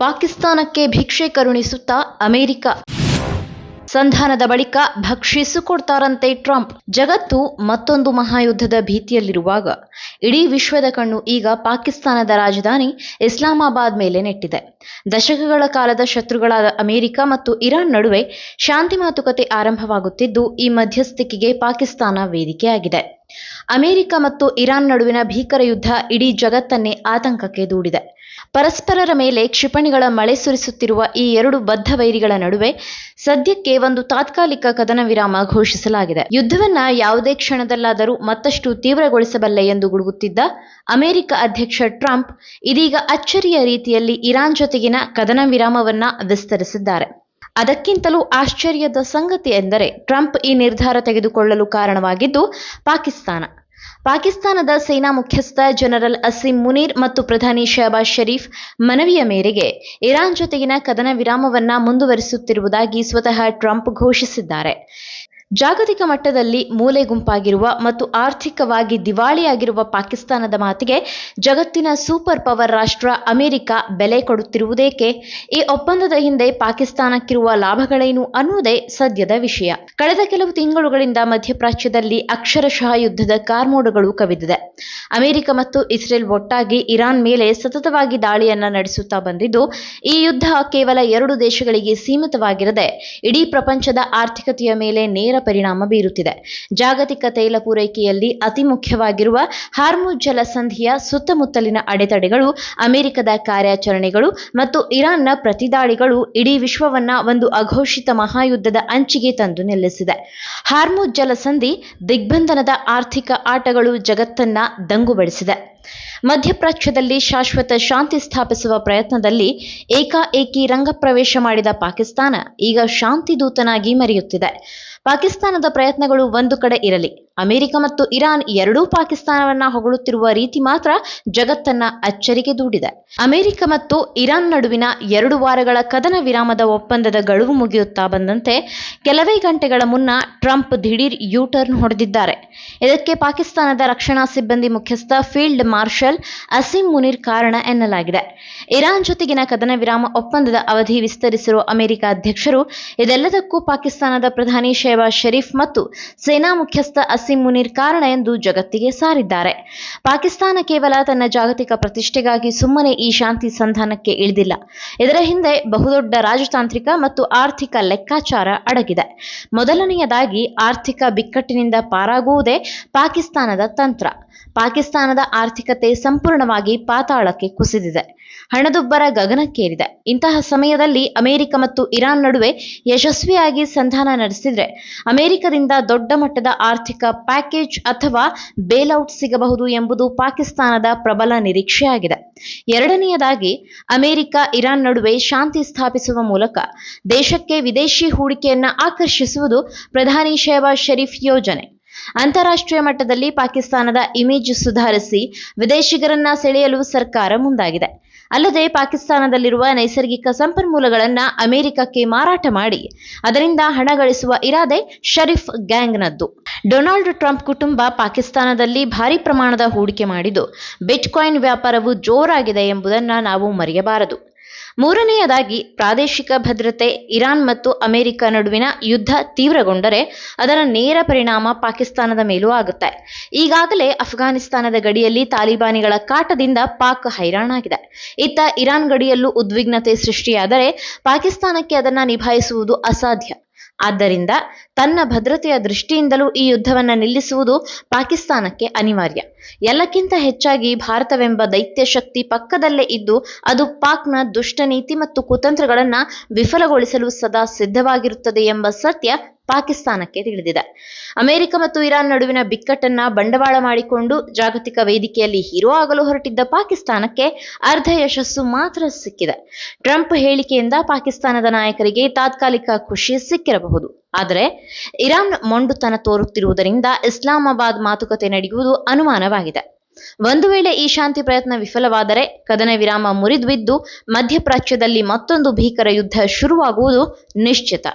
ಪಾಕಿಸ್ತಾನಕ್ಕೆ ಭಿಕ್ಷೆ ಕರುಣಿಸುತ್ತಾ ಅಮೆರಿಕ. ಸಂಧಾನದ ಬಳಿಕ ಭಕ್ಷಿಸಿಕೊಡ್ತಾರಂತೆ ಟ್ರಂಪ್. ಜಗತ್ತು ಮತ್ತೊಂದು ಮಹಾಯುದ್ಧದ ಭೀತಿಯಲ್ಲಿರುವಾಗ ಇಡೀ ವಿಶ್ವದ ಕಣ್ಣು ಈಗ ಪಾಕಿಸ್ತಾನದ ರಾಜಧಾನಿ ಇಸ್ಲಾಮಾಬಾದ್ ಮೇಲೆ ನೆಟ್ಟಿದೆ. ದಶಕಗಳ ಕಾಲದ ಶತ್ರುಗಳಾದ ಅಮೆರಿಕ ಮತ್ತು ಇರಾನ್ ನಡುವೆ ಶಾಂತಿ ಮಾತುಕತೆ ಆರಂಭವಾಗುತ್ತಿದ್ದು, ಈ ಮಧ್ಯಸ್ಥಿಕೆಗೆ ಪಾಕಿಸ್ತಾನ ವೇದಿಕೆಯಾಗಿದೆ. ಅಮೆರಿಕ ಮತ್ತು ಇರಾನ್ ನಡುವಿನ ಭೀಕರ ಯುದ್ಧ ಇಡೀ ಜಗತ್ತನ್ನೇ ಆತಂಕಕ್ಕೆ ದೂಡಿದೆ. ಪರಸ್ಪರರ ಮೇಲೆ ಕ್ಷಿಪಣಿಗಳ ಮಳೆ ಸುರಿಸುತ್ತಿರುವ ಈ ಎರಡು ಬದ್ಧ ವೈರಿಗಳ ನಡುವೆ ಸದ್ಯಕ್ಕೆ ಒಂದು ತಾತ್ಕಾಲಿಕ ಕದನ ವಿರಾಮ ಘೋಷಿಸಲಾಗಿದೆ. ಯುದ್ಧವನ್ನ ಯಾವುದೇ ಕ್ಷಣದಲ್ಲಾದರೂ ಮತ್ತಷ್ಟು ತೀವ್ರಗೊಳಿಸಬಲ್ಲೆ ಎಂದು ಗುಡುಗುತ್ತಿದ್ದ ಅಮೆರಿಕ ಅಧ್ಯಕ್ಷ ಟ್ರಂಪ್ ಇದೀಗ ಅಚ್ಚರಿಯ ರೀತಿಯಲ್ಲಿ ಇರಾನ್ ಜೊತೆಗಿನ ಕದನ ವಿರಾಮವನ್ನ ವಿಸ್ತರಿಸಿದ್ದಾರೆ. ಅದಕ್ಕಿಂತಲೂ ಆಶ್ಚರ್ಯದ ಸಂಗತಿ ಎಂದರೆ ಟ್ರಂಪ್ ಈ ನಿರ್ಧಾರ ತೆಗೆದುಕೊಳ್ಳಲು ಕಾರಣವಾಗಿದ್ದು ಪಾಕಿಸ್ತಾನದ ಸೇನಾ ಮುಖ್ಯಸ್ಥ ಜನರಲ್ ಅಸೀಂ ಮುನೀರ್ ಮತ್ತು ಪ್ರಧಾನಿ ಶಹಬಾಜ್ ಶರೀಫ್ ಮನವಿಯ ಮೇರೆಗೆ ಇರಾನ್ ಜೊತೆಗಿನ ಕದನ ವಿರಾಮವನ್ನ ಮುಂದುವರಿಸುತ್ತಿರುವುದಾಗಿ ಸ್ವತಃ ಟ್ರಂಪ್ ಘೋಷಿಸಿದ್ದಾರೆ. ಜಾಗತಿಕ ಮಟ್ಟದಲ್ಲಿ ಮೂಲೆ ಗುಂಪಾಗಿರುವ ಮತ್ತು ಆರ್ಥಿಕವಾಗಿ ದಿವಾಳಿಯಾಗಿರುವ ಪಾಕಿಸ್ತಾನದ ಮಾತಿಗೆ ಜಗತ್ತಿನ ಸೂಪರ್ ಪವರ್ ರಾಷ್ಟ್ರ ಅಮೆರಿಕ ಬೆಲೆ ಕೊಡುತ್ತಿರುವುದೇಕೆ? ಈ ಒಪ್ಪಂದದ ಹಿಂದೆ ಪಾಕಿಸ್ತಾನಕ್ಕಿರುವ ಲಾಭಗಳೇನು ಅನ್ನುವುದೇ ಸದ್ಯದ ವಿಷಯ. ಕಳೆದ ಕೆಲವು ತಿಂಗಳುಗಳಿಂದ ಮಧ್ಯಪ್ರಾಚ್ಯದಲ್ಲಿ ಅಕ್ಷರಶಃ ಯುದ್ಧದ ಕಾರ್ಮೋಡಗಳು ಕವಿದಿದೆ. ಅಮೆರಿಕ ಮತ್ತು ಇಸ್ರೇಲ್ ಒಟ್ಟಾಗಿ ಇರಾನ್ ಮೇಲೆ ಸತತವಾಗಿ ದಾಳಿಯನ್ನ ನಡೆಸುತ್ತಾ ಬಂದಿದ್ದು, ಈ ಯುದ್ಧ ಕೇವಲ ಎರಡು ದೇಶಗಳಿಗೆ ಸೀಮಿತವಾಗಿರದೆ ಇಡೀ ಪ್ರಪಂಚದ ಆರ್ಥಿಕತೆಯ ಮೇಲೆ ನೇರ ಪರಿಣಾಮ ಬೀರುತ್ತಿದೆ. ಜಾಗತಿಕ ತೈಲ ಪೂರೈಕೆಯಲ್ಲಿ ಅತಿ ಮುಖ್ಯವಾಗಿರುವ ಹಾರ್ಮುಜ್ ಜಲಸಂಧಿಯ ಸುತ್ತಮುತ್ತಲಿನ ಅಡೆತಡೆಗಳು, ಅಮೆರಿಕದ ಕಾರ್ಯಾಚರಣೆಗಳು ಮತ್ತು ಇರಾನ್ನ ಪ್ರತಿದಾಳಿಗಳು ಇಡೀ ವಿಶ್ವವನ್ನ ಒಂದು ಅಘೋಷಿತ ಮಹಾಯುದ್ಧದ ಅಂಚಿಗೆ ತಂದು ನಿಲ್ಲಿಸಿದೆ. ಹಾರ್ಮುಜ್ ಜಲಸಂಧಿ ದಿಗ್ಬಂಧನದ ಆರ್ಥಿಕ ಆಟಗಳು ಜಗತ್ತನ್ನ ದಂಗುಬಡಿಸಿದೆ. ಮಧ್ಯಪ್ರಾಚ್ಯದಲ್ಲಿ ಶಾಶ್ವತ ಶಾಂತಿ ಸ್ಥಾಪಿಸುವ ಪ್ರಯತ್ನದಲ್ಲಿ ಏಕಾಏಕಿ ರಂಗಪ್ರವೇಶ ಮಾಡಿದ ಪಾಕಿಸ್ತಾನ ಈಗ ಶಾಂತಿ ದೂತನಾಗಿ ಮೆರೆಯುತ್ತಿದೆ. ಪಾಕಿಸ್ತಾನದ ಪ್ರಯತ್ನಗಳು ಒಂದು ಕಡೆ ಇರಲಿ, ಅಮೆರಿಕ ಮತ್ತು ಇರಾನ್ ಎರಡೂ ಪಾಕಿಸ್ತಾನವನ್ನ ಹೊಗಳುತ್ತಿರುವ ರೀತಿ ಮಾತ್ರ ಜಗತ್ತನ್ನ ಅಚ್ಚರಿಗೆ ದೂಡಿದೆ. ಅಮೆರಿಕ ಮತ್ತು ಇರಾನ್ ನಡುವಿನ 2 ವಾರಗಳ ಕದನ ವಿರಾಮದ ಒಪ್ಪಂದದ ಗಡುವು ಮುಗಿಯುತ್ತಾ ಬಂದಂತೆ ಕೆಲವೇ ಗಂಟೆಗಳ ಮುನ್ನ ಟ್ರಂಪ್ ದಿಢೀರ್ ಯೂ-ಟರ್ನ್ ಹೊಡೆದಿದ್ದಾರೆ. ಇದಕ್ಕೆ ಪಾಕಿಸ್ತಾನದ ರಕ್ಷಣಾ ಸಿಬ್ಬಂದಿ ಮುಖ್ಯಸ್ಥ ಫೀಲ್ಡ್ ಮಾರ್ಷಲ್ ಅಸೀಂ ಮುನೀರ್ ಕಾರಣ ಎನ್ನಲಾಗಿದೆ. ಇರಾನ್ ಜೊತೆಗಿನ ಕದನ ವಿರಾಮ ಒಪ್ಪಂದದ ಅವಧಿ ವಿಸ್ತರಿಸಿರುವ ಅಮೆರಿಕ ಅಧ್ಯಕ್ಷರು ಇದೆಲ್ಲದಕ್ಕೂ ಪಾಕಿಸ್ತಾನದ ಪ್ರಧಾನಿ ಶಹಬಾಜ್ ಶರೀಫ್ ಮತ್ತು ಸೇನಾ ಮುಖ್ಯಸ್ಥ ಅಸೀಂ ಮುನೀರ್ ಕಾರಣ ಎಂದು ಜಗತ್ತಿಗೆ ಸಾರಿದ್ದಾರೆ. ಪಾಕಿಸ್ತಾನ ಕೇವಲ ತನ್ನ ಜಾಗತಿಕ ಪ್ರತಿಷ್ಠೆಗಾಗಿ ಸುಮ್ಮನೆ ಈ ಶಾಂತಿ ಸಂಧಾನಕ್ಕೆ ಇಳಿದಿಲ್ಲ. ಇದರ ಹಿಂದೆ ಬಹುದೊಡ್ಡ ರಾಜತಾಂತ್ರಿಕ ಮತ್ತು ಆರ್ಥಿಕ ಲೆಕ್ಕಾಚಾರ ಅಡಗಿದೆ. ಮೊದಲನೆಯದಾಗಿ, ಆರ್ಥಿಕ ಬಿಕ್ಕಟ್ಟಿನಿಂದ ಪಾರಾಗುವುದೇ ಪಾಕಿಸ್ತಾನದ ತಂತ್ರ. ಪಾಕಿಸ್ತಾನದ ಆರ್ಥಿಕತೆ ಸಂಪೂರ್ಣವಾಗಿ ಪಾತಾಳಕ್ಕೆ ಕುಸಿದಿದೆ. ಹಣದುಬ್ಬರ ಗಗನಕ್ಕೇರಿದೆ. ಇಂತಹ ಸಮಯದಲ್ಲಿ ಅಮೆರಿಕ ಮತ್ತು ಇರಾನ್ ನಡುವೆ ಯಶಸ್ವಿಯಾಗಿ ಸಂಧಾನ ನಡೆಸಿದ್ರೆ ಅಮೆರಿಕದಿಂದ ದೊಡ್ಡ ಮಟ್ಟದ ಆರ್ಥಿಕ ಪ್ಯಾಕೇಜ್ ಅಥವಾ ಬೇಲ್ಔಟ್ ಸಿಗಬಹುದು ಎಂಬುದು ಪಾಕಿಸ್ತಾನದ ಪ್ರಬಲ ನಿರೀಕ್ಷೆಯಾಗಿದೆ. ಎರಡನೆಯದಾಗಿ, ಅಮೆರಿಕ ಇರಾನ್ ನಡುವೆ ಶಾಂತಿ ಸ್ಥಾಪಿಸುವ ಮೂಲಕ ದೇಶಕ್ಕೆ ವಿದೇಶಿ ಹೂಡಿಕೆಯನ್ನ ಆಕರ್ಷಿಸುವುದು ಪ್ರಧಾನಿ ಶಹಬಾಜ್ ಶರೀಫ್ ಯೋಜನೆ. ಅಂತಾರಾಷ್ಟ್ರೀಯ ಮಟ್ಟದಲ್ಲಿ ಪಾಕಿಸ್ತಾನದ ಇಮೇಜ್ ಸುಧಾರಿಸಿ ವಿದೇಶಿಗರನ್ನ ಸೆಳೆಯಲು ಸರ್ಕಾರ ಮುಂದಾಗಿದೆ. ಅಲ್ಲದೆ ಪಾಕಿಸ್ತಾನದಲ್ಲಿರುವ ನೈಸರ್ಗಿಕ ಸಂಪನ್ಮೂಲಗಳನ್ನ ಅಮೆರಿಕಕ್ಕೆ ಮಾರಾಟ ಮಾಡಿ ಅದರಿಂದ ಹಣ ಗಳಿಸುವ ಇರಾದೆ ಶರೀಫ್ ಗ್ಯಾಂಗ್ನದ್ದು. ಡೊನಾಲ್ಡ್ ಟ್ರಂಪ್ ಕುಟುಂಬ ಪಾಕಿಸ್ತಾನದಲ್ಲಿ ಭಾರಿ ಪ್ರಮಾಣದ ಹೂಡಿಕೆ ಮಾಡಿದ್ದು, ಬಿಟ್ಕಾಯಿನ್ ವ್ಯಾಪಾರವು ಜೋರಾಗಿದೆ ಎಂಬುದನ್ನು ನಾವು ಮರೆಯಬಾರದು. ಮೂರನೆಯದಾಗಿ, ಪ್ರಾದೇಶಿಕ ಭದ್ರತೆ. ಇರಾನ್ ಮತ್ತು ಅಮೆರಿಕ ನಡುವಿನ ಯುದ್ಧ ತೀವ್ರಗೊಂಡರೆ ಅದರ ನೇರ ಪರಿಣಾಮ ಪಾಕಿಸ್ತಾನದ ಮೇಲೂ ಆಗುತ್ತೆ. ಈಗಾಗಲೇ ಅಫ್ಘಾನಿಸ್ತಾನದ ಗಡಿಯಲ್ಲಿ ತಾಲಿಬಾನಿಗಳ ಕಾಟದಿಂದ ಪಾಕ್ ಹೈರಾಣಾಗಿದೆ. ಇತ್ತ ಇರಾನ್ ಗಡಿಯಲ್ಲೂ ಉದ್ವಿಗ್ನತೆ ಸೃಷ್ಟಿಯಾದರೆ ಪಾಕಿಸ್ತಾನಕ್ಕೆ ಅದನ್ನು ನಿಭಾಯಿಸುವುದು ಅಸಾಧ್ಯ. ಆದ್ದರಿಂದ ತನ್ನ ಭದ್ರತೆಯ ದೃಷ್ಟಿಯಿಂದಲೂ ಈ ಯುದ್ಧವನ್ನ ನಿಲ್ಲಿಸುವುದು ಪಾಕಿಸ್ತಾನಕ್ಕೆ ಅನಿವಾರ್ಯ. ಎಲ್ಲಕ್ಕಿಂತ ಹೆಚ್ಚಾಗಿ ಭಾರತವೆಂಬ ದೈತ್ಯ ಶಕ್ತಿ ಪಕ್ಕದಲ್ಲೇ ಇದ್ದು ಅದು ಪಾಕ್ನ ದುಷ್ಟ ನೀತಿ ಮತ್ತು ಕುತಂತ್ರಗಳನ್ನ ವಿಫಲಗೊಳಿಸಲು ಸದಾ ಸಿದ್ಧವಾಗಿರುತ್ತದೆ ಎಂಬ ಸತ್ಯ ಪಾಕಿಸ್ತಾನಕ್ಕೆ ತಿಳಿದಿದೆ. ಅಮೆರಿಕ ಮತ್ತು ಇರಾನ್ ನಡುವಿನ ಬಿಕ್ಕಟ್ಟನ್ನ ಬಂಡವಾಳ ಮಾಡಿಕೊಂಡು ಜಾಗತಿಕ ವೇದಿಕೆಯಲ್ಲಿ ಹೀರೋ ಆಗಲು ಹೊರಟಿದ್ದ ಪಾಕಿಸ್ತಾನಕ್ಕೆ ಅರ್ಧ ಯಶಸ್ಸು ಮಾತ್ರ ಸಿಕ್ಕಿದೆ. ಟ್ರಂಪ್ ಹೇಳಿಕೆಯಿಂದ ಪಾಕಿಸ್ತಾನದ ನಾಯಕರಿಗೆ ತಾತ್ಕಾಲಿಕ ಖುಷಿ ಸಿಕ್ಕಿರಬಹುದು. ಆದರೆ ಇರಾನ್ ಮೊಂಡುತನ ತೋರುತ್ತಿರುವುದರಿಂದ ಇಸ್ಲಾಮಾಬಾದ್ ಮಾತುಕತೆ ನಡೆಯುವುದು ಅನುಮಾನವಾಗಿದೆ. ಒಂದು ವೇಳೆ ಈ ಶಾಂತಿ ಪ್ರಯತ್ನ ವಿಫಲವಾದರೆ ಕದನ ವಿರಾಮ ಮುರಿದುಬಿದ್ದು ಮಧ್ಯಪ್ರಾಚ್ಯದಲ್ಲಿ ಮತ್ತೊಂದು ಭೀಕರ ಯುದ್ಧ ಶುರುವಾಗುವುದು ನಿಶ್ಚಿತ.